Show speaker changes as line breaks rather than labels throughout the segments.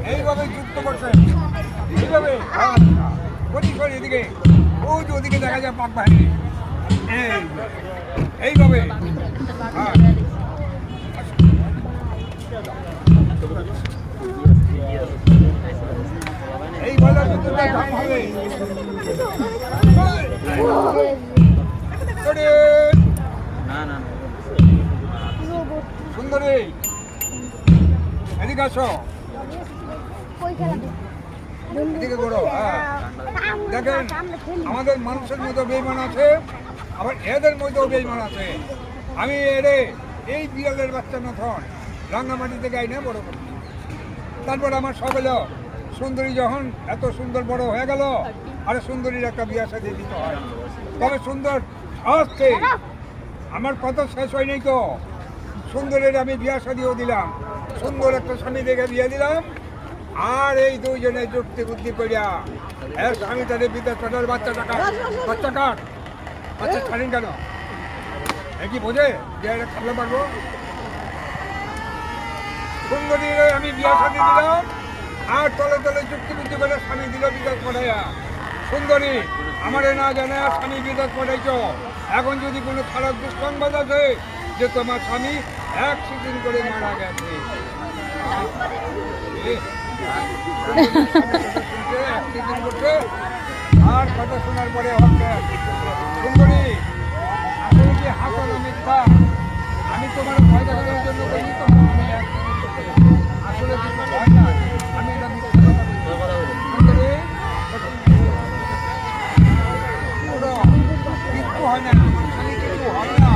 এইভাবে যুক্ত করছেন এইভাবে এদিকে ওই যে ওদিকে দেখা যায় পাক বাহিনী এইভাবে এই বলার ভিতরে ধাম হবে সুন্দরী এদিকে আসো এদিকে করো দেখেন আমাদের মানুষের মতো বেইমান আছে আবার এদের মধ্যেও বেইমান আছে আমি এরে এই বিড়ালের বাচ্চা নথন রাঙ্গামাটিতে গাই না বড় করছি তারপর আমার সব এলো সুন্দরী যখন এত সুন্দর বড় হয়ে গেল আর সুন্দরীর একটা বিয়ে সাজিয়ে দিতে হয় তবে সুন্দর আসছে আমার কথা শেষ হয়নি তো সুন্দরের আমি বিয়ে সাজিয়েও দিলাম সুন্দর একটা স্বামী দেখে বিয়ে দিলাম আর এই দুইজনে যুক্তি বুদ্ধি করিয়া এর স্বামী তাদের বিদেশ পাঠার বাচ্চা কাট বাচ্চা ছাড়েন কেন এ কি বোঝে বিয়ে খাবলে পারবো সুন্দরীর আমি বিয়ে সাজিয়ে দিলাম আর তলে তলে যুক্তি বুদ্ধি করে স্বামী দিল বিদেশ পাঠাইয়া সুন্দরী আমারে না জানে আর স্বামী বিদেশ পাঠাইছ এখন যদি কোনো খারাপ দুঃসংবাদ আছে যে তোমার স্বামী অ্যাক্সিডেন্ট করে মারা গেছে অ্যাক্সিডেন্ট করছে আর কথা শোনার পরে সুন্দরী আসলে কি হাসল মিথ্যা আমি তোমার ভয় দেখানোর জন্য বলি তো আসলে কিছু ভয় না আমি এটা সুন্দরী কিছু হয় না আমি কিছু হয় না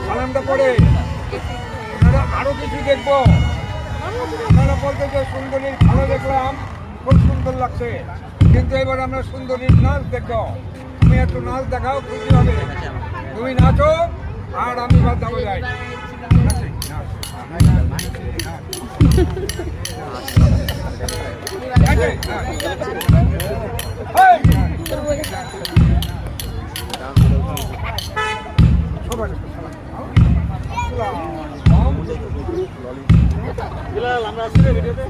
সালামটা পড়ে আপনারা আরো কিছু দেখবো আপনারা বলতে যে সুন্দরীর ভালো দেখলাম খুব সুন্দর লাগছে কিন্তু এবার আমরা সুন্দরীর নাচ দেখবো তুমি একটু নাচ দেখাও খুশি হবে তুমি নাচো আর আমি বাদ যাবো যাই আমরা আসলে ভিডিওতে